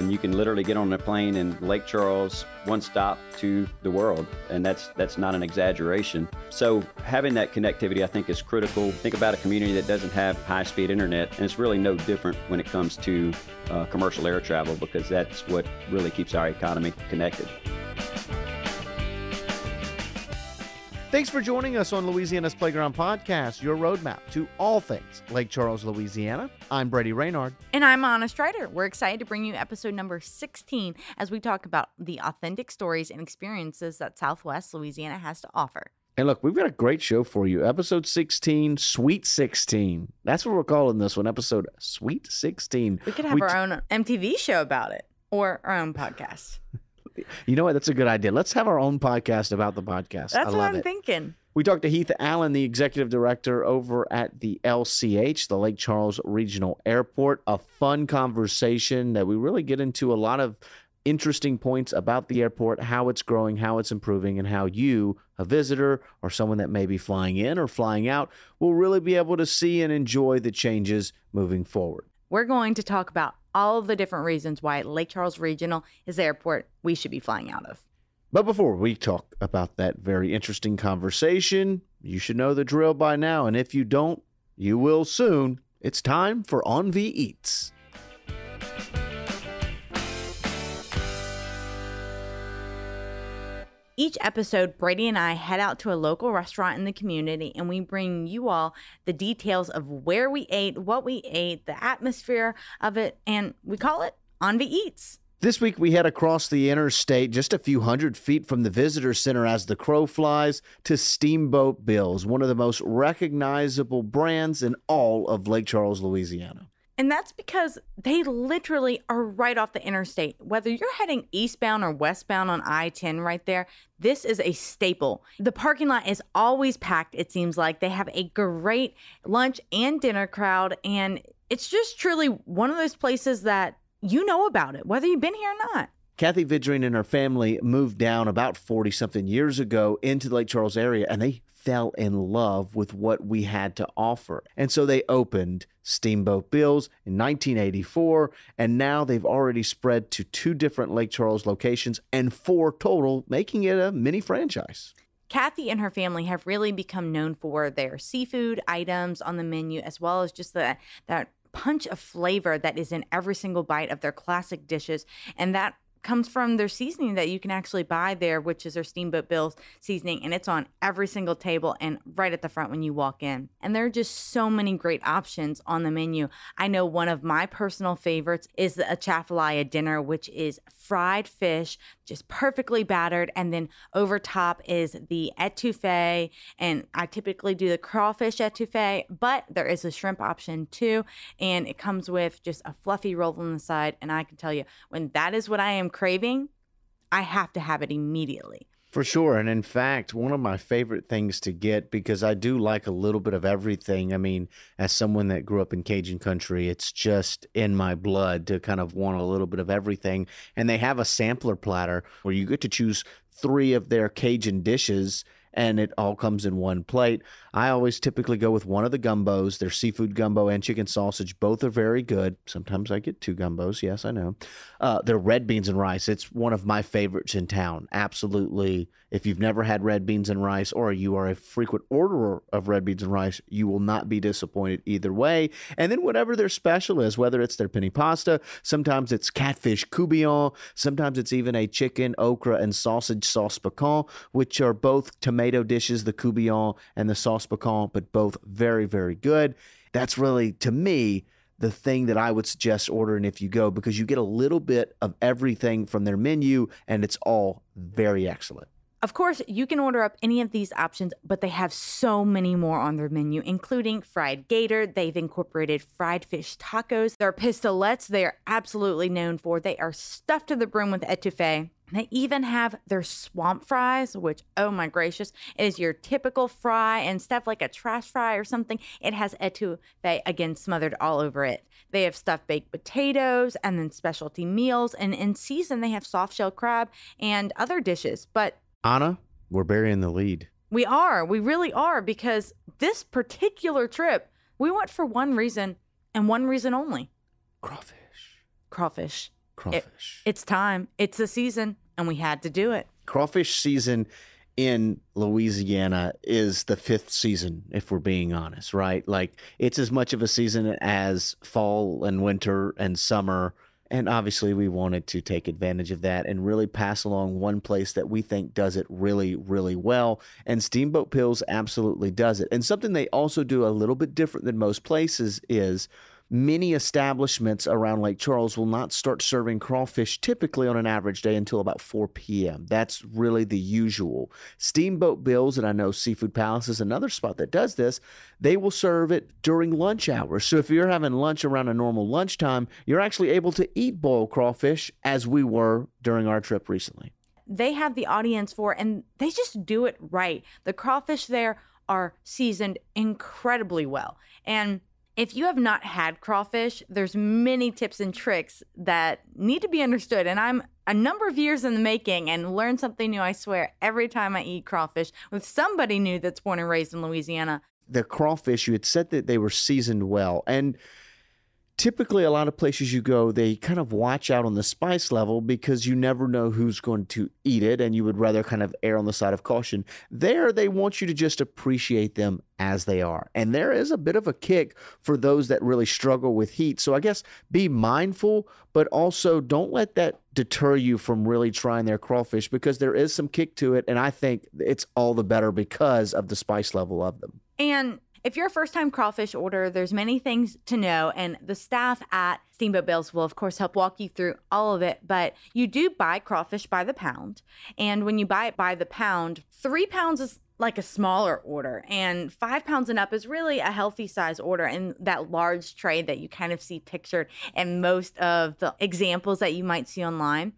And you can literally get on a plane in Lake Charles, one stop to the world, and that's not an exaggeration. So having that connectivity, I think, is critical. Think about a community that doesn't have high-speed internet, and it's really no different when it comes to commercial air travel, because that's what really keeps our economy connected. Thanks for joining us on Louisiana's Playground Podcast, your roadmap to all things Lake Charles, Louisiana. I'm Brady Raynard. And I'm Anna Strider. We're excited to bring you episode number 16 as we talk about the authentic stories and experiences that Southwest Louisiana has to offer. And look, we've got a great show for you. Episode 16, Sweet 16. That's what we're calling this one, episode Sweet 16. We could have our own MTV show about it, or our own podcast. You know what? That's a good idea. Let's have our own podcast about the podcast. That's what I'm thinking. We talked to Heath Allen, the executive director over at the LCH, the Lake Charles Regional Airport. A fun conversation that we really get into a lot of interesting points about the airport, how it's growing, how it's improving, and how you, a visitor or someone that may be flying in or flying out, will really be able to see and enjoy the changes moving forward. We're going to talk about all of the different reasons why Lake Charles Regional is the airport we should be flying out of. But before we talk about that very interesting conversation, you should know the drill by now. And if you don't, you will soon. It's time for On V Eats. Each episode, Brady and I head out to a local restaurant in the community, and we bring you all the details of where we ate, what we ate, the atmosphere of it, and we call it On V Eats. This week, we head across the interstate just a few hundred feet from the visitor center as the crow flies to Steamboat Bills, one of the most recognizable brands in all of Lake Charles, Louisiana. And that's because they literally are right off the interstate. Whether you're heading eastbound or westbound on I-10 right there, this is a staple. The parking lot is always packed, it seems like. They have a great lunch and dinner crowd, and it's just truly one of those places that you know about it, whether you've been here or not. Kathy Vidring and her family moved down about 40-something years ago into the Lake Charles area, and they fell in love with what we had to offer. And so they opened Steamboat Bills in 1984, and now they've already spread to 2 different Lake Charles locations and 4 total, making it a mini franchise. Kathy and her family have really become known for their seafood items on the menu, as well as just that punch of flavor that is in every single bite of their classic dishes, and that comes from their seasoning that you can actually buy there, which is their Steamboat Bills seasoning, and it's on every single table and right at the front when you walk in. And there are just so many great options on the menu. I know one of my personal favorites is the Atchafalaya dinner, which is fried fish, just perfectly battered, and then over top is the etouffee, and I typically do the crawfish etouffee, but there is a shrimp option too, and it comes with just a fluffy roll on the side, and I can tell you, when that is what I am craving, I have to have it immediately. For sure. And in fact, one of my favorite things to get, because I do like a little bit of everything. I mean, as someone that grew up in Cajun country, it's just in my blood to kind of want a little bit of everything. And they have a sampler platter where you get to choose 3 of their Cajun dishes, and it all comes in one plate. I always typically go with one of the gumbos. Their seafood gumbo and chicken sausage, both are very good. Sometimes I get 2 gumbos. Yes, I know. Their red beans and rice. It's one of my favorites in town. Absolutely. If you've never had red beans and rice, or you are a frequent orderer of red beans and rice, you will not be disappointed either way. And then whatever their special is, whether it's their penne pasta, sometimes it's catfish coubillon, sometimes it's even a chicken, okra, and sausage sauce piquant, which are both tomato dishes, the coubillon and the sauce piquant, but both very, very good. That's really, to me, the thing that I would suggest ordering if you go, because you get a little bit of everything from their menu, and it's all very excellent. Of course, you can order up any of these options, but they have so many more on their menu, including fried gator. They've incorporated fried fish tacos. Their pistolets, they are absolutely known for. They are stuffed to the brim with etouffee. They even have their swamp fries, which, oh my gracious, it is your typical fry, and stuff like a trash fry or something, it has etouffee, again, smothered all over it. They have stuffed baked potatoes and then specialty meals, and in season, they have soft shell crab and other dishes. But Anna, we're burying the lead. We really are, because this particular trip, we went for one reason and one reason only. Crawfish. Crawfish. It's time. It's the season, and we had to do it. Crawfish season in Louisiana is the 5th season, if we're being honest, right? Like, it's as much of a season as fall and winter and summer. And obviously, we wanted to take advantage of that and really pass along one place that we think does it really, really well. And Steamboat Bills absolutely does it. And something they also do a little bit different than most places is many establishments around Lake Charles will not start serving crawfish typically on an average day until about 4 p.m. That's really the usual. Steamboat Bills, and I know Seafood Palace is another spot that does this, they will serve it during lunch hours. So if you're having lunch around a normal lunchtime, you're actually able to eat boiled crawfish, as we were during our trip recently. They have the audience for it, and they just do it right. The crawfish there are seasoned incredibly well. And if you have not had crawfish, there's many tips and tricks that need to be understood. And I'm a number of years in the making and learn something new, I swear, every time I eat crawfish with somebody new that's born and raised in Louisiana. The crawfish, you had said that they were seasoned well. And typically, a lot of places you go, they kind of watch out on the spice level because you never know who's going to eat it, and you would rather kind of err on the side of caution. There, they want you to just appreciate them as they are. And there is a bit of a kick for those that really struggle with heat. So I guess be mindful, but also don't let that deter you from really trying their crawfish, because there is some kick to it, and I think it's all the better because of the spice level of them. And if you're a first-time crawfish order, there's many things to know, and the staff at Steamboat Bills will, of course, help walk you through all of it. But you do buy crawfish by the pound, and when you buy it by the pound, 3 pounds is like a smaller order, and 5 pounds and up is really a healthy size order. And that large tray that you kind of see pictured in most of the examples that you might see online.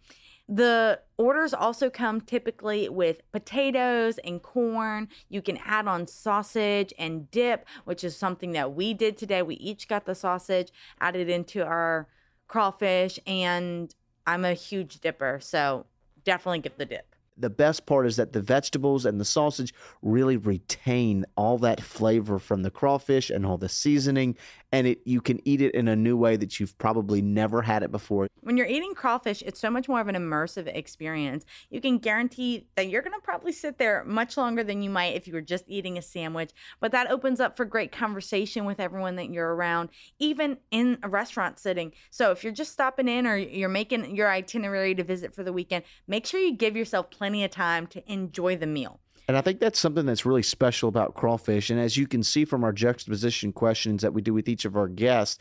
The orders also come typically with potatoes and corn. You can add on sausage and dip, which is something that we did today. We each got the sausage, added into our crawfish, and I'm a huge dipper, so definitely get the dip. The best part is that the vegetables and the sausage really retain all that flavor from the crawfish and all the seasoning, and you can eat it in a new way that you've probably never had it before. When you're eating crawfish, it's so much more of an immersive experience. You can guarantee that you're going to probably sit there much longer than you might if you were just eating a sandwich, but that opens up for great conversation with everyone that you're around, even in a restaurant sitting. So if you're just stopping in or you're making your itinerary to visit for the weekend, make sure you give yourself plenty of time to enjoy the meal. And I think that's something that's really special about crawfish. And as you can see from our juxtaposition questions that we do with each of our guests,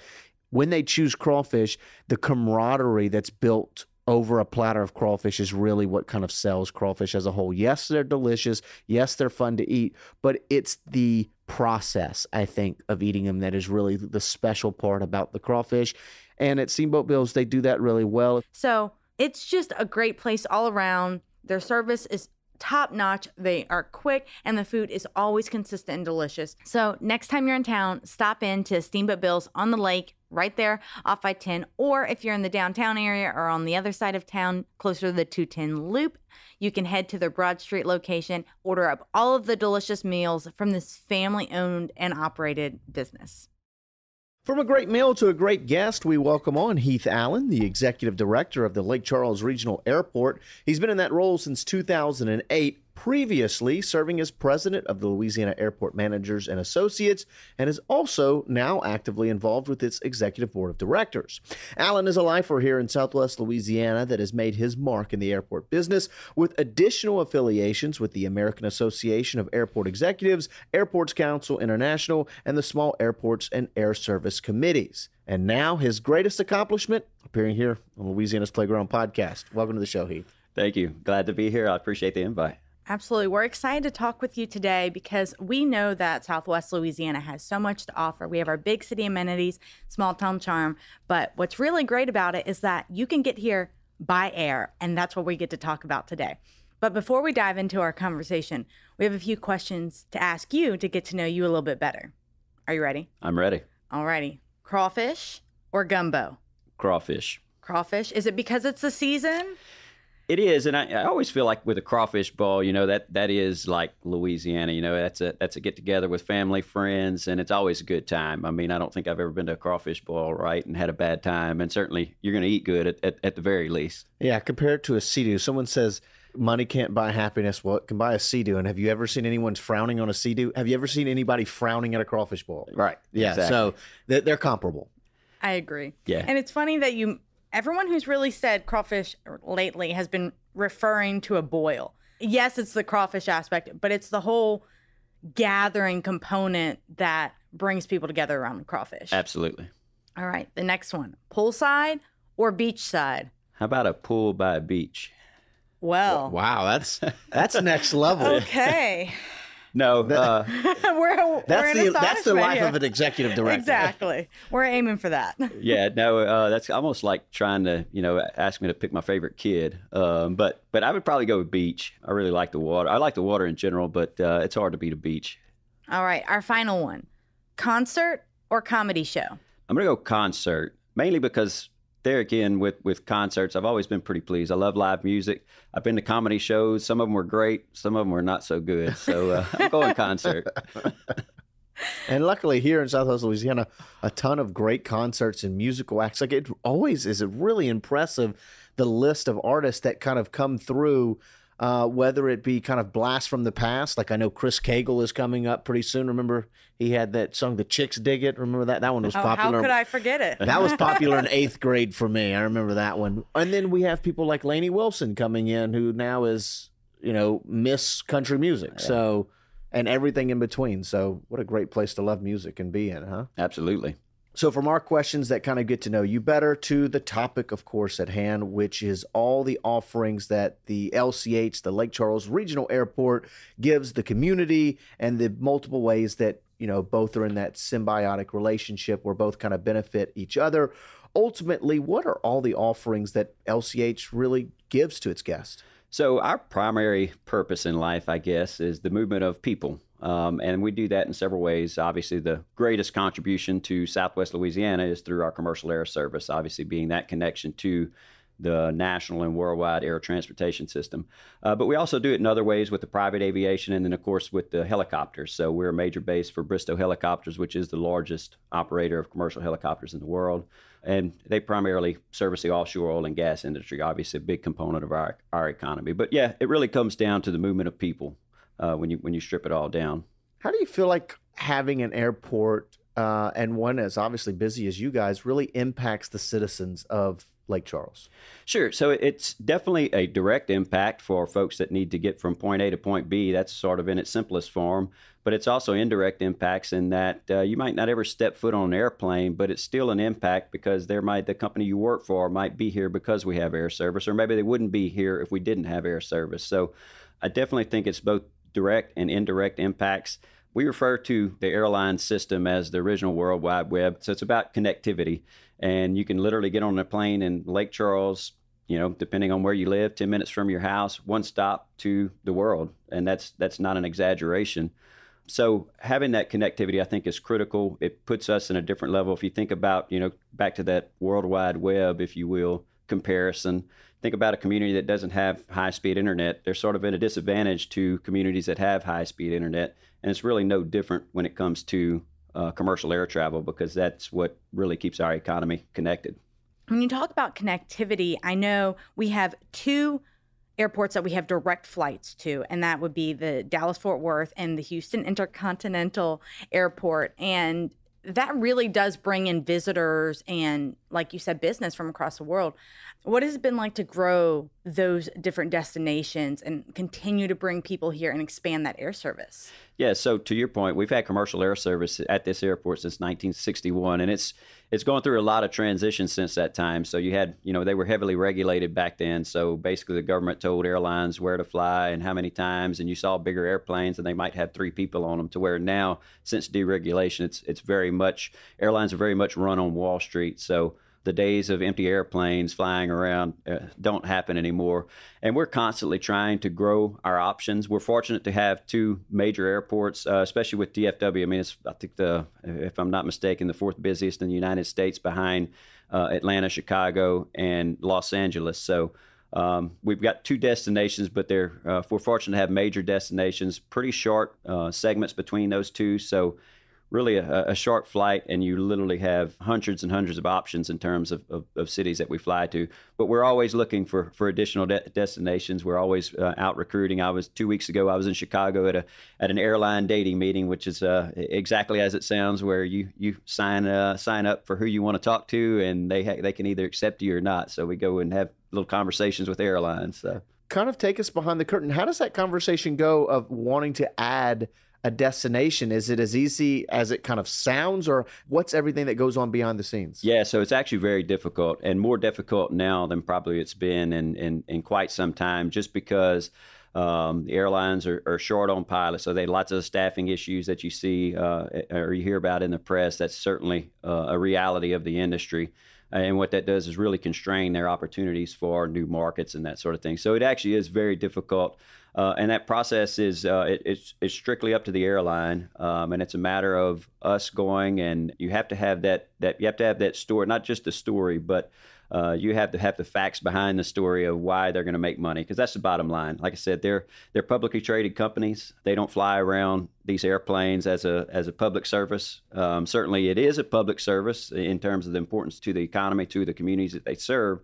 when they choose crawfish, the camaraderie that's built over a platter of crawfish is really what kind of sells crawfish as a whole. Yes, they're delicious. Yes, they're fun to eat, but it's the process, I think, of eating them that is really the special part about the crawfish. And at Steamboat Bills, they do that really well. So it's just a great place all around. Their service is top notch. They are quick, and the food is always consistent and delicious. So next time you're in town, stop in to Steamboat Bills on the lake, right there off I-10. Or if you're in the downtown area or on the other side of town, closer to the 210 Loop, you can head to their Broad Street location, order up all of the delicious meals from this family-owned and operated business. From a great meal to a great guest, we welcome on Heath Allen, the Executive Director of the Lake Charles Regional Airport. He's been in that role since 2008, previously serving as president of the Louisiana Airport Managers and Associates, and is also now actively involved with its executive board of directors. Allen is a lifer here in Southwest Louisiana that has made his mark in the airport business with additional affiliations with the American Association of Airport Executives, Airports Council International, and the Small Airports and Air Service Committees. And now his greatest accomplishment, appearing here on Louisiana's Playground Podcast. Welcome to the show, Heath. Thank you. Glad to be here. I appreciate the invite. Absolutely. We're excited to talk with you today because we know that Southwest Louisiana has so much to offer. We have our big city amenities, small town charm, but what's really great about it is that you can get here by air, and that's what we get to talk about today. But before we dive into our conversation, we have a few questions to ask you to get to know you a little bit better. Are you ready? I'm ready. All righty. Crawfish or gumbo? Crawfish. Crawfish. Is it because it's the season? It is, and I always feel like with a crawfish ball, that is like Louisiana. That's a get together with family, friends, and it's always a good time. I mean, I don't think I've ever been to a crawfish ball, right, and had a bad time. And certainly, you're going to eat good at the very least. Yeah, compared to a sea-doo, someone says money can't buy happiness. Well, it can buy a sea-doo. And have you ever seen anyone frowning on a sea-doo? Have you ever seen anybody frowning at a crawfish ball? Right. Yeah. Exactly. So they're comparable. I agree. Yeah. And it's funny that everyone who's really said crawfish lately has been referring to a boil. Yes, it's the crawfish aspect, but it's the whole gathering component that brings people together around the crawfish. Absolutely. All right, the next one, poolside or beachside? How about a pool by a beach? Well, Wow, that's next level. okay. No, we're That's in the life here. of an executive director. Exactly. We're aiming for that. yeah, no, that's almost like trying to, ask me to pick my favorite kid. But I would probably go with beach. I really like the water. I like the water in general, but it's hard to beat a beach. All right, our final one, concert or comedy show? I'm going to go concert, mainly because there again, with concerts, I've always been pretty pleased. I love live music. I've been to comedy shows. Some of them were great. Some of them were not so good. So I'm going concert. And luckily here in Southwest Louisiana, a ton of great concerts and musical acts. Like, it always is really impressive, the list of artists that kind of come through, whether it be kind of blast from the past. Like, I know Chris Cagle is coming up pretty soon. Remember, he had that song, The Chicks Dig It. Remember that? That one was popular. How could I forget it? That was popular in 8th grade for me. I remember that one. And then we have people like Lainey Wilson coming in, who now is, Miss Country Music. Yeah. So, and everything in between. So what a great place to love music and be in, huh? Absolutely. So from our questions that kind of get to know you better to the topic, of course, at hand, which is all the offerings that the LCH, the Lake Charles Regional Airport, gives the community, and the multiple ways that, both are in that symbiotic relationship where both kind of benefit each other. Ultimately, what are all the offerings that LCH really gives to its guests? So our primary purpose in life, I guess, is the movement of people. And we do that in several ways. Obviously, the greatest contribution to Southwest Louisiana is through our commercial air service, obviously being that connection to the national and worldwide air transportation system. But we also do it in other ways with the private aviation, and then, of course, with the helicopters. So we're a major base for Bristow Helicopters, which is the largest operator of commercial helicopters in the world. And they primarily service the offshore oil and gas industry, obviously a big component of our economy. But yeah, it really comes down to the movement of people when you strip it all down. How do you feel like having an airport and one as obviously busy as you guys really impacts the citizens of Lake Charles? Sure. So it's definitely a direct impact for folks that need to get from point A to point B. That's sort of in its simplest form. But it's also indirect impacts in that you might not ever step foot on an airplane, but it's still an impact because the company you work for might be here because we have air service, or maybe they wouldn't be here if we didn't have air service. So I definitely think it's both direct and indirect impacts. We refer to the airline system as the original World Wide Web. So it's about connectivity. And you can literally get on a plane in Lake Charles, depending on where you live, 10 minutes from your house, one stop to the world. And that's not an exaggeration. So having that connectivity, I think, is critical. It puts us in a different level. If you think about, back to that World Wide Web, if you will, comparison, think about a community that doesn't have high-speed internet. They're sort of at a disadvantage to communities that have high-speed internet. And it's really no different when it comes to commercial air travel, because that's what really keeps our economy connected. When you talk about connectivity, I know we have two airports that we have direct flights to, and that would be the Dallas-Fort Worth and the Houston Intercontinental Airport. And that really does bring in visitors and, like you said, business from across the world. What has it been like to grow those different destinations and continue to bring people here and expand that air service? Yeah, so to your point, we've had commercial air service at this airport since 1961, and it's gone through a lot of transitions since that time. So you had, they were heavily regulated back then. So basically the government told airlines where to fly and how many times, and you saw bigger airplanes and they might have 3 people on them, to where now, since deregulation, it's very much, airlines are very much run on Wall Street. So the days of empty airplanes flying around don't happen anymore. And we're constantly trying to grow our options. We're fortunate to have 2 major airports, especially with DFW. I mean, it's, I think, if I'm not mistaken, the 4th busiest in the United States, behind Atlanta, Chicago, and Los Angeles. So We've got 2 destinations, but we're fortunate to have major destinations, pretty short segments between those 2. So really a short flight, and you literally have hundreds and hundreds of options in terms of cities that we fly to. But we're always looking for additional destinations. We're always out recruiting. 2 weeks ago, I was in Chicago at an airline dating meeting, which is exactly as it sounds, where you sign up for who you want to talk to, and they can either accept you or not. So we go and have little conversations with airlines. So kind of take us behind the curtain. How does that conversation go of wanting to add a destination? Is it as easy as it kind of sounds, or what's everything that goes on behind the scenes? Yeah, so it's actually very difficult, and more difficult now than probably it's been in quite some time, just because the airlines are short on pilots. So they lots of staffing issues that you see or you hear about in the press. That's certainly a reality of the industry. And what that does is really constrain their opportunities for new markets and that sort of thing. So it actually is very difficult. And that process is it's strictly up to the airline, and it's a matter of us going, and you have to have that story, not just the story, but you have to have the facts behind the story of why they're going to make money, because that's the bottom line. Like I said, they're publicly traded companies. They don't fly around these airplanes as a public service. Certainly, it is a public service in terms of the importance to the economy, to the communities that they serve.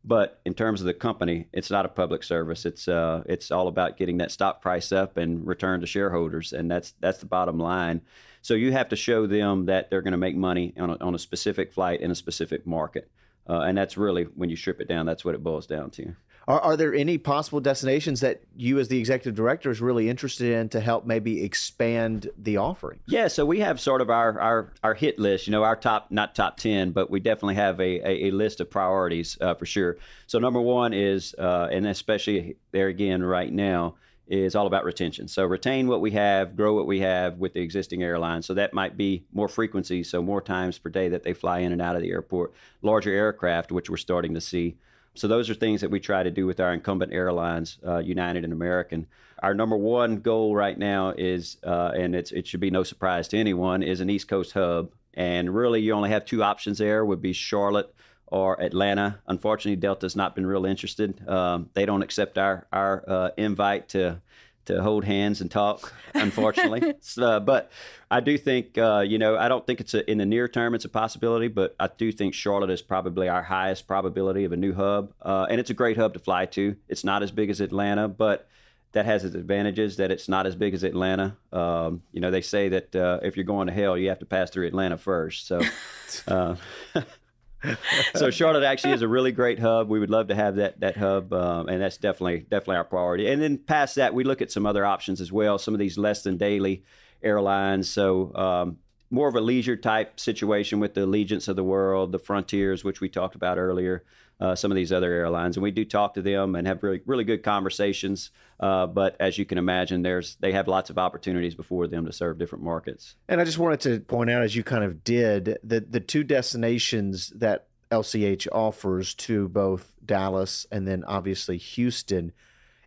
But in terms of the company, it's not a public service. It's all about getting that stock price up and return to shareholders, and that's the bottom line. So you have to show them that they're going to make money on a specific flight in a specific market, and that's really, when you strip it down, that's what it boils down to. Are there any possible destinations that you as the executive director is really interested in to help maybe expand the offering? Yeah, so we have sort of our hit list, our top, not top 10, but we definitely have a list of priorities for sure. So number one is, and especially there again right now, is all about retention. So retain what we have, grow what we have with the existing airlines. So that might be more frequency, so more times per day that they fly in and out of the airport, larger aircraft, which we're starting to see. So those are things that we try to do with our incumbent airlines, United and American. Our number one goal right now is, and it should be no surprise to anyone, is an East Coast hub. And really, you only have 2 options there, would be Charlotte or Atlanta. Unfortunately, Delta's not been real interested. They don't accept our invite to hold hands and talk, unfortunately. But I do think, I don't think it's in the near term it's a possibility, but I do think Charlotte is probably our highest probability of a new hub. And it's a great hub to fly to. It's not as big as Atlanta, but that has its advantages that it's not as big as Atlanta. They say that if you're going to hell, you have to pass through Atlanta first. So so Charlotte actually is a really great hub. We would love to have that hub, and that's definitely our priority. And then past that, we look at some other options as well, some of these less than daily airlines. So more of a leisure type situation with the Allegiants of the world, the Frontiers, which we talked about earlier, some of these other airlines. And we do talk to them and have really, really good conversations. But as you can imagine, they have lots of opportunities before them to serve different markets. And I just wanted to point out, as you kind of did, the 2 destinations that LCH offers to both Dallas and then obviously Houston.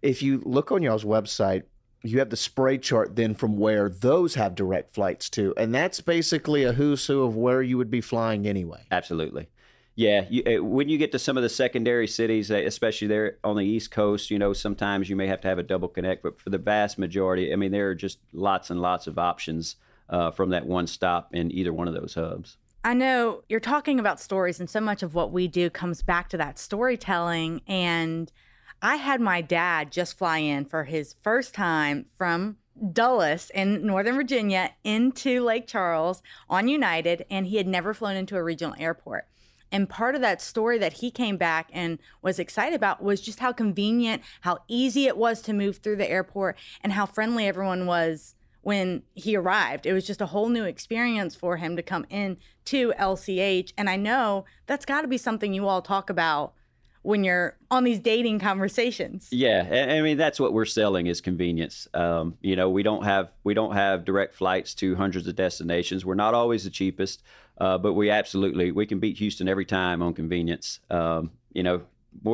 If you look on y'all's website, you have the spray chart then from where those have direct flights to. And that's basically a who's who of where you would be flying anyway. Absolutely. Yeah, when you get to some of the secondary cities, especially there on the East Coast, sometimes you may have to have a double connect. But for the vast majority, there are just lots and lots of options from that one stop in either one of those hubs. I know you're talking about stories, and so much of what we do comes back to that storytelling. And I had my dad just fly in for his first time from Dulles in Northern Virginia into Lake Charles on United, and he had never flown into a regional airport. And part of that story that he came back and was excited about was just how convenient, how easy it was to move through the airport, and how friendly everyone was when he arrived. It was just a whole new experience for him to come in to LCH. And I know that's got to be something you all talk about when you're on these dating conversations. Yeah, that's what we're selling is convenience. We don't have direct flights to hundreds of destinations. We're not always the cheapest, but we can beat Houston every time on convenience. More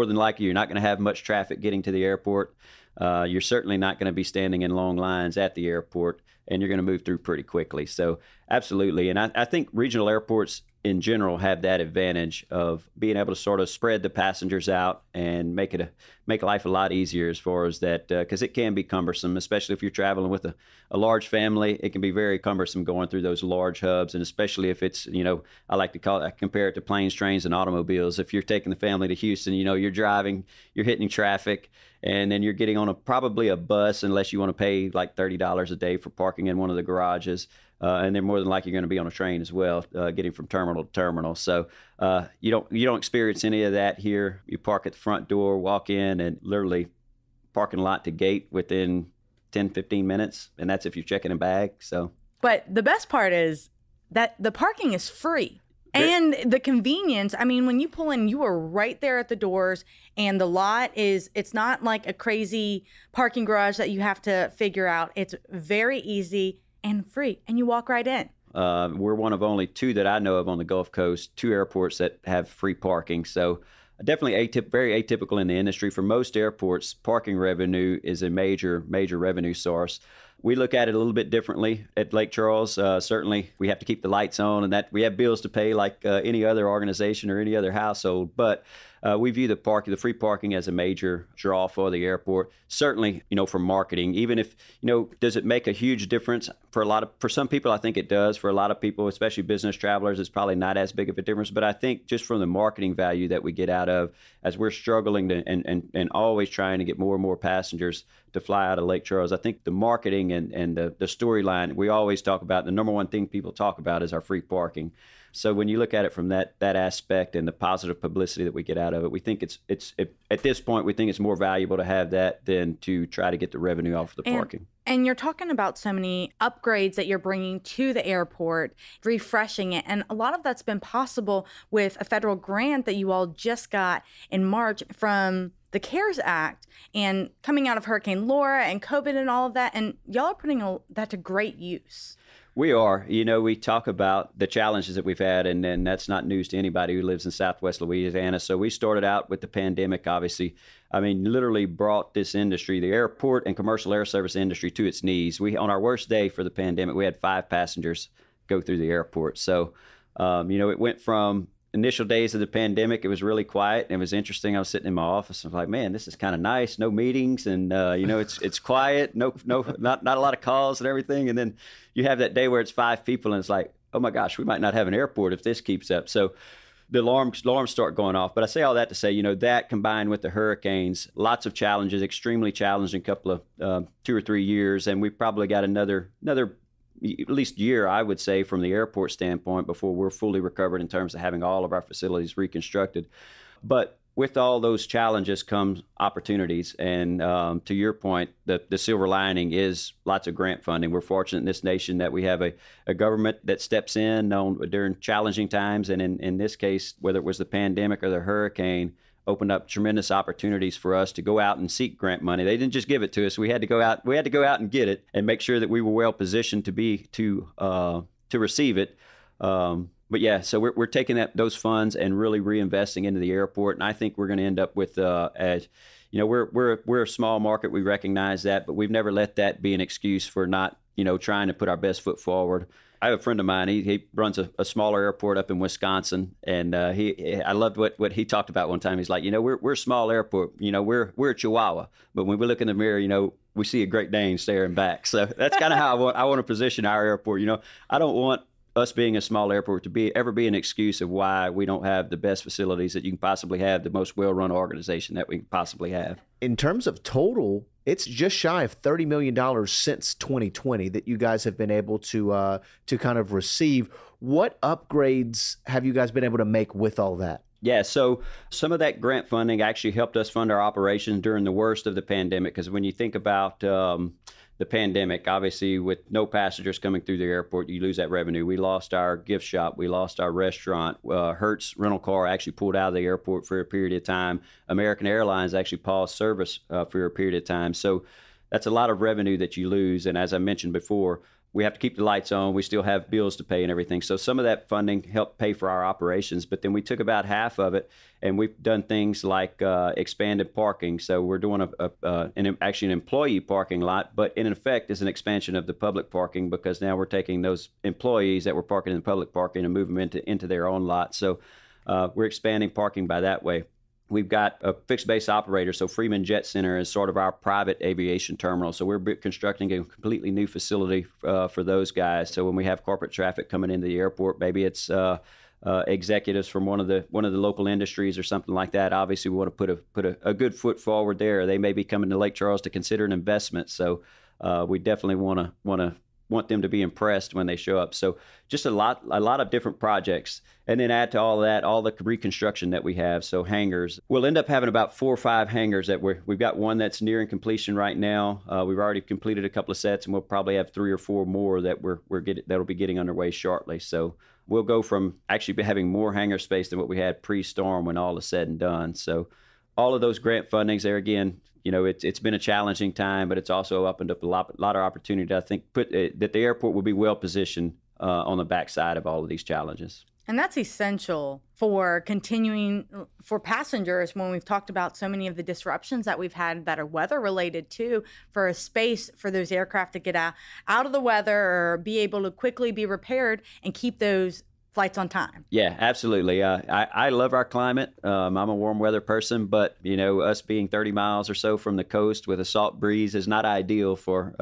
than likely, you're not going to have much traffic getting to the airport. You're certainly not going to be standing in long lines at the airport, and you're going to move through pretty quickly. So absolutely. And I think regional airports in general have that advantage of being able to sort of spread the passengers out and make life a lot easier as far as that, because it can be cumbersome, especially if you're traveling with a large family. It can be very cumbersome going through those large hubs, and especially if it's, I like to compare it to planes, trains, and automobiles. If you're taking the family to Houston, you're driving, you're hitting traffic, and then you're getting on probably a bus, unless you want to pay like $30 a day for parking in one of the garages. And they're more than likely going to be on a train as well, getting from terminal to terminal. So you don't experience any of that here. You park at the front door, walk in, and literally parking lot to gate within 10, 15 minutes. And that's if you're checking a bag. So, but the best part is that the parking is free. And the convenience, I mean, when you pull in, you are right there at the doors, and the lot it's not like a crazy parking garage that you have to figure out. It's very easy and free, and you walk right in. We're one of only 2 that I know of on the Gulf Coast, 2 airports that have free parking. So definitely very atypical in the industry. For most airports, parking revenue is a major revenue source. We look at it a little bit differently at Lake Charles. Certainly, we have to keep the lights on, and that we have bills to pay like any other organization or any other household. But we view the free parking as a major draw for the airport. Certainly, for marketing, even if, does it make a huge difference? For some people, I think it does. For a lot of people, especially business travelers, it's probably not as big of a difference. But I think just from the marketing value that we get out of, as we're struggling to and always trying to get more and more passengers to fly out of Lake Charles, I think the marketing and the storyline, we always talk about, the number one thing people talk about is our free parking. So when you look at it from that aspect and the positive publicity that we get out of it, we think it's at this point, we think it's more valuable to have that than to try to get the revenue off of the parking. And you're talking about so many upgrades that you're bringing to the airport, refreshing it. And a lot of that's been possible with a federal grant that you all just got in March from the CARES Act, and coming out of Hurricane Laura and COVID and all of that. And y'all are putting that to great use. We are. We talk about the challenges that we've had, and that's not news to anybody who lives in Southwest Louisiana. So we started out with the pandemic, obviously. I mean, literally brought this industry, the airport and commercial air service industry, to its knees. On our worst day for the pandemic, we had 5 passengers go through the airport. So, it went from initial days of the pandemic, it was really quiet. And it was interesting. I was sitting in my office and I was like, man, this is kind of nice. No meetings, and it's quiet. Not a lot of calls and everything. And then you have that day where it's 5 people, and it's like, oh my gosh, we might not have an airport if this keeps up. So the alarms start going off. But I say all that to say, that combined with the hurricanes, lots of challenges, extremely challenging couple of 2 or 3 years, and we probably got another at least year, I would say, from the airport standpoint before we're fully recovered in terms of having all of our facilities reconstructed. But with all those challenges comes opportunities. And to your point, the silver lining is lots of grant funding. We're fortunate in this nation that we have a government that steps in during challenging times. And in this case, whether it was the pandemic or the hurricane, opened up tremendous opportunities for us to go out and seek grant money. They didn't just give it to us. We had to go out and get it and make sure that we were well positioned to receive it. But yeah, so we're taking those funds and really reinvesting into the airport. And I think we're going to end up with, we're a small market. We recognize that, but we've never let that be an excuse for not, trying to put our best foot forward. I have a friend of mine. He runs a smaller airport up in Wisconsin, and I loved what he talked about one time. He's like, we're a small airport. We're a Chihuahua, but when we look in the mirror, we see a Great Dane staring back. So that's kind of how I want to position our airport. I don't want us being a small airport to ever be an excuse of why we don't have the best facilities that you can possibly have, the most well-run organization that we can possibly have. In terms of total, it's just shy of $30 million since 2020 that you guys have been able to kind of receive. What upgrades have you guys been able to make with all that? Yeah, so some of that grant funding actually helped us fund our operations during the worst of the pandemic, because when you think about the pandemic, obviously with no passengers coming through the airport, you lose that revenue. We lost our gift shop. We lost our restaurant. Hertz rental car actually pulled out of the airport for a period of time. American Airlines actually paused service for a period of time. So that's a lot of revenue that you lose. And as I mentioned before, we have to keep the lights on. We still have bills to pay and everything. So some of that funding helped pay for our operations. But then we took about half of it, and we've done things like expanded parking. So we're doing actually an employee parking lot, but in effect is an expansion of the public parking, because now we're taking those employees that were parking in the public parking and move them into their own lot. So we're expanding parking by that way. We've got a fixed base operator. So Freeman Jet Center is sort of our private aviation terminal. So we're constructing a completely new facility for those guys. So when we have corporate traffic coming into the airport, maybe it's executives from one of the local industries or something like that. Obviously, we want to put a good foot forward there. They may be coming to Lake Charles to consider an investment. So we definitely want them to be impressed when they show up. So just a lot of different projects. And then add to all that, all the reconstruction that we have. So hangars, we'll end up having about 4 or 5 hangars that we've got one that's nearing completion right now. We've already completed a couple of sets, and we'll probably have 3 or 4 more that that'll be getting underway shortly. So we'll go from actually having more hangar space than what we had pre-storm when all is said and done. So all of those grant fundings there, again, it's been a challenging time, but it's also opened up a lot of opportunity. I think that the airport will be well positioned on the backside of all of these challenges. And that's essential for continuing for passengers when we've talked about so many of the disruptions that we've had that are weather related too, for a space for those aircraft to get out of the weather or be able to quickly be repaired and keep those flights on time. Yeah, absolutely. I love our climate. I'm a warm weather person, but us being 30 miles or so from the coast with a salt breeze is not ideal for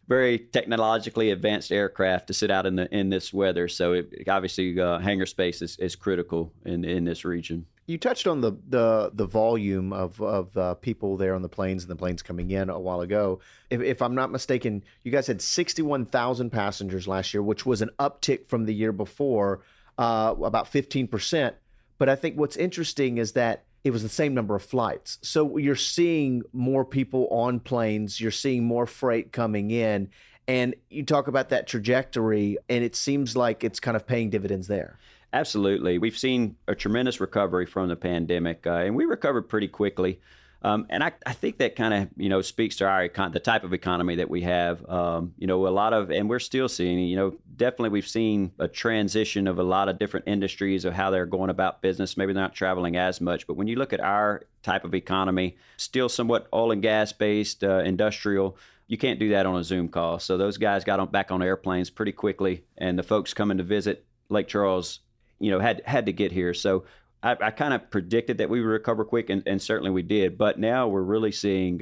very technologically advanced aircraft to sit out in this weather. So obviously hangar space is critical in this region. You touched on the volume of people there on the planes and the planes coming in a while ago. If I'm not mistaken, you guys had 61,000 passengers last year, which was an uptick from the year before, about 15%. But I think what's interesting is that it was the same number of flights. So you're seeing more people on planes, you're seeing more freight coming in, and you talk about that trajectory, and it seems like it's kind of paying dividends there. Absolutely. We've seen a tremendous recovery from the pandemic, and we recovered pretty quickly. And I think that kind of, speaks to the type of economy that we have. A lot of, and we're still seeing, definitely we've seen a transition of a lot of different industries of how they're going about business. Maybe they're not traveling as much, but when you look at our type of economy, still somewhat oil and gas based, industrial, you can't do that on a Zoom call. So those guys got back on airplanes pretty quickly, and the folks coming to visit Lake Charles, had to get here. So I kind of predicted that we would recover quick, and certainly we did. But now we're really seeing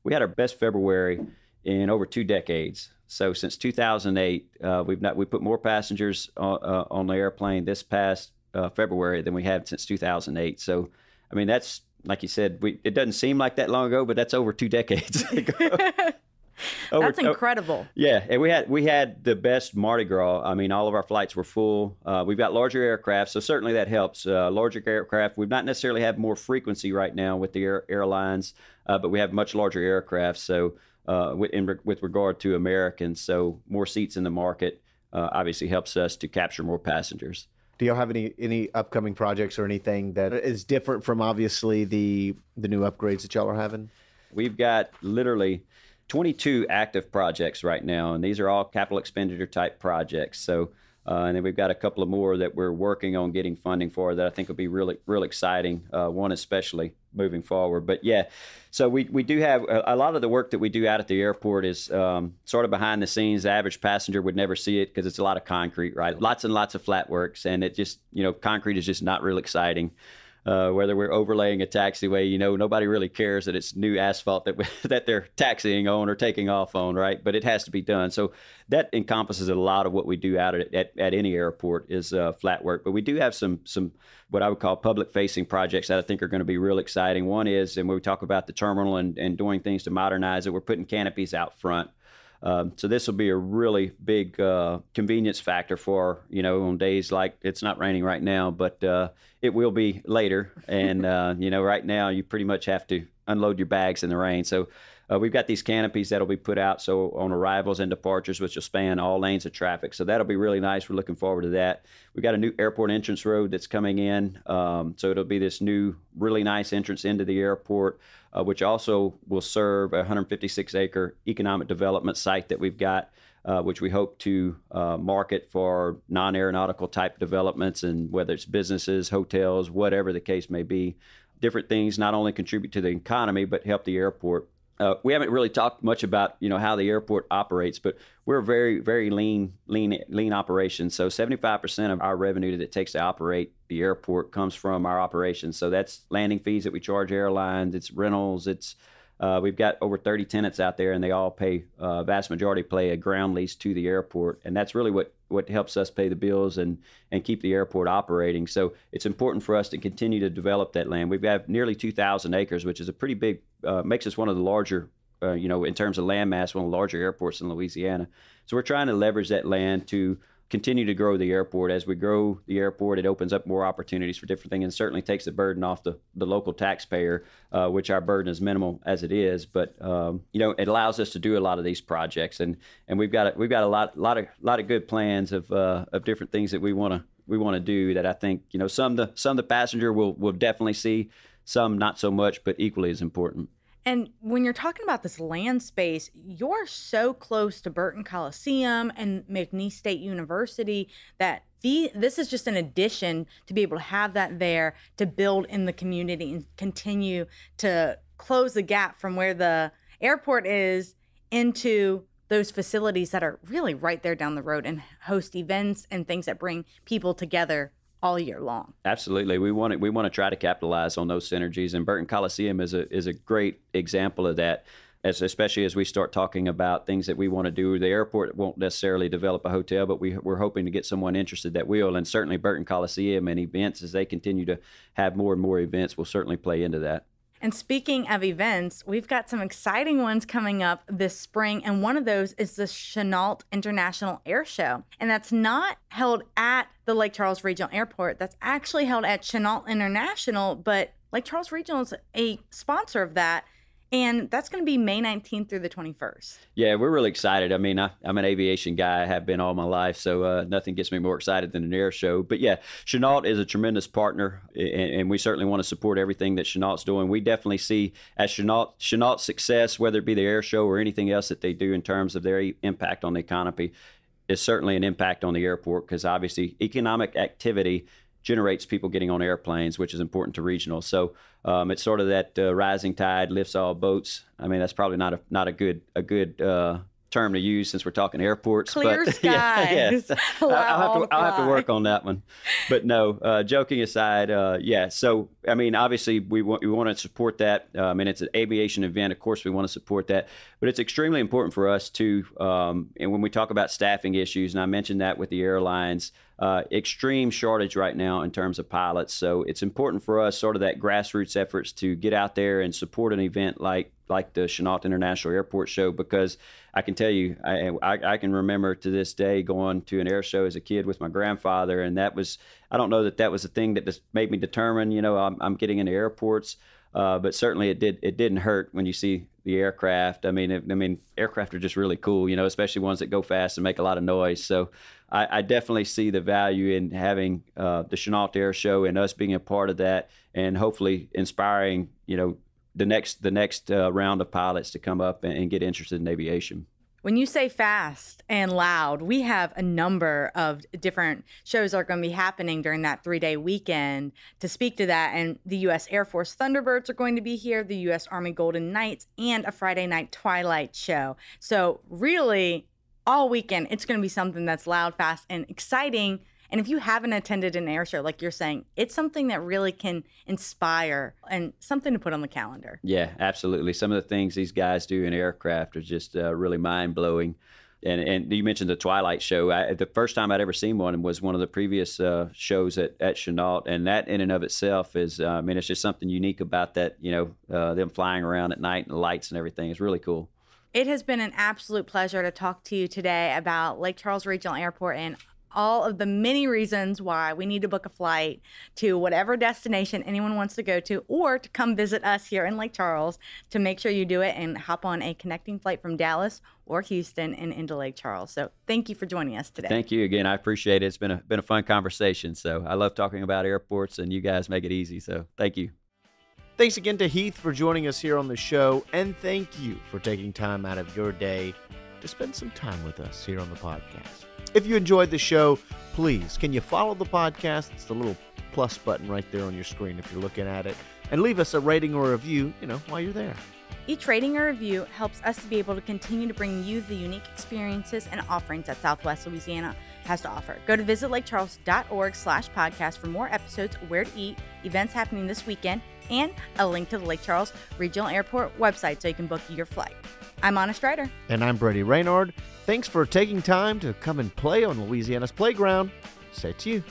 we had our best February in over 2 decades. So since 2008, we put more passengers on the airplane this past February than we have since 2008. So, I mean, that's, like you said, it doesn't seem like that long ago, but that's over 2 decades ago. That's incredible. Yeah, and we had the best Mardi Gras. I mean, all of our flights were full. We've got larger aircraft, so certainly that helps. Larger aircraft. We've not necessarily had more frequency right now with the airlines, but we have much larger aircraft. So with regard to Americans, so more seats in the market obviously helps us to capture more passengers. Do y'all have any upcoming projects or anything that is different from obviously the new upgrades that y'all are having? We've got literally 22 active projects right now, and these are all capital expenditure type projects. So, and then we've got a couple of more that we're working on getting funding for that I think will be really exciting. One especially moving forward. But yeah, so we do have a lot of the work that we do out at the airport is sort of behind the scenes. The average passenger would never see it because it's a lot of concrete, right? Lots and lots of flat works, and it just concrete is just not real exciting. Whether we're overlaying a taxiway, nobody really cares that it's new asphalt that they're taxiing on or taking off on, right? But it has to be done. So that encompasses a lot of what we do out at any airport is flat work. But we do have some what I would call public-facing projects that I think are going to be real exciting. One is, and when we talk about the terminal and doing things to modernize it, we're putting canopies out front. So this will be a really big convenience factor for, on days like it's not raining right now, but it will be later. And, right now you pretty much have to unload your bags in the rain. So we've got these canopies that'll be put out so on arrivals and departures, which will span all lanes of traffic. So that'll be really nice. We're looking forward to that. We've got a new airport entrance road that's coming in. So it'll be this new, really nice entrance into the airport, which also will serve a 156-acre economic development site that we've got, which we hope to market for non-aeronautical type developments, and whether it's businesses, hotels, whatever the case may be. Different things not only contribute to the economy, but help the airport. We haven't really talked much about, how the airport operates, but we're a very, very lean operation. So 75% of our revenue that it takes to operate the airport comes from our operations. So that's landing fees that we charge airlines, it's rentals, we've got over 30 tenants out there, and they all pay, vast majority pay a ground lease to the airport. And that's really what helps us pay the bills and keep the airport operating. So it's important for us to continue to develop that land. We've got nearly 2,000 acres, which is a pretty big, makes us one of the larger, in terms of land mass, one of the larger airports in Louisiana. So we're trying to leverage that land to continue to grow the airport. As we grow the airport, it opens up more opportunities for different things, and certainly takes the burden off the local taxpayer, which our burden is minimal as it is. But it allows us to do a lot of these projects, and we've got a lot of good plans of different things that we want to do. That I think some the passenger will definitely see, some not so much, but equally as important. And when you're talking about this land space, you're so close to Burton Coliseum and McNeese State University that this is just an addition to be able to have that there, to build in the community and continue to close the gap from where the airport is into those facilities that are really right there down the road, and host events and things that bring people together all year long. Absolutely. We want to try to capitalize on those synergies, and Burton Coliseum is a great example of that, especially as we start talking about things that we want to do. The airport won't necessarily develop a hotel, but we're hoping to get someone interested that will, and certainly Burton Coliseum and events, as they continue to have more and more events, will certainly play into that. And speaking of events, we've got some exciting ones coming up this spring. And one of those is the Chenault International Air Show. And that's not held at the Lake Charles Regional Airport. That's actually held at Chenault International, but Lake Charles Regional is a sponsor of that. And that's going to be May 19th through the 21st. Yeah, we're really excited. I mean, I'm an aviation guy. I have been all my life, so nothing gets me more excited than an air show. But yeah, Chenault is a tremendous partner, and we certainly want to support everything that Chenault's doing. We definitely see as Chenault's success, whether it be the air show or anything else that they do in terms of their impact on the economy, is certainly an impact on the airport, because obviously economic activity generates people getting on airplanes, which is important to regional. So it's sort of that rising tide lifts all boats. I mean, that's probably not a good term to use since we're talking airports. Clear but, skies. Yeah. I'll have to work on that one. But no, joking aside, yeah. So I mean, obviously we want to support that. I mean, it's an aviation event. Of course, we want to support that. But it's extremely important for us to, and when we talk about staffing issues, and I mentioned that with the airlines, extreme shortage right now in terms of pilots. So it's important for us, sort of that grassroots efforts, to get out there and support an event like the Chenault International Airport Show, because I can tell you, I can remember to this day going to an air show as a kid with my grandfather, and that was, I don't know that was the thing that just made me determine, I'm getting into airports, but certainly it didn't hurt when you see the aircraft. I mean, aircraft are just really cool, especially ones that go fast and make a lot of noise. So I definitely see the value in having the Chenault Air Show and us being a part of that, and hopefully inspiring, the next round of pilots to come up and get interested in aviation. When you say fast and loud, we have a number of different shows that are going to be happening during that 3-day weekend to speak to that. And the U.S. Air Force Thunderbirds are going to be here, the U.S. Army Golden Knights, and a Friday night Twilight show. So really, all weekend, it's going to be something that's loud, fast, and exciting. And if you haven't attended an air show, like you're saying, it's something that really can inspire and something to put on the calendar. Yeah, absolutely. Some of the things these guys do in aircraft are just really mind-blowing. And you mentioned the Twilight show. The first time I'd ever seen one was one of the previous shows at Chenault. And that in and of itself is, it's just something unique about that, them flying around at night and the lights and everything. It's really cool. It has been an absolute pleasure to talk to you today about Lake Charles Regional Airport and all of the many reasons why we need to book a flight to whatever destination anyone wants to go to, or to come visit us here in Lake Charles, to make sure you do it and hop on a connecting flight from Dallas or Houston and into Lake Charles. So thank you for joining us today. Thank you again. I appreciate it. It's been a fun conversation. So I love talking about airports, and you guys make it easy. So thank you. Thanks again to Heath for joining us here on the show, and thank you for taking time out of your day to spend some time with us here on the podcast. If you enjoyed the show, please, can you follow the podcast? It's the little plus button right there on your screen if you're looking at it, and leave us a rating or a review, while you're there. Each rating or review helps us to be able to continue to bring you the unique experiences and offerings that Southwest Louisiana has to offer. Go to visitlakecharles.org/podcast for more episodes, where to eat, events happening this weekend, and a link to the Lake Charles Regional Airport website so you can book your flight. I'm Anna Strider. And I'm Brady Raynard. Thanks for taking time to come and play on Louisiana's playground. Say to you.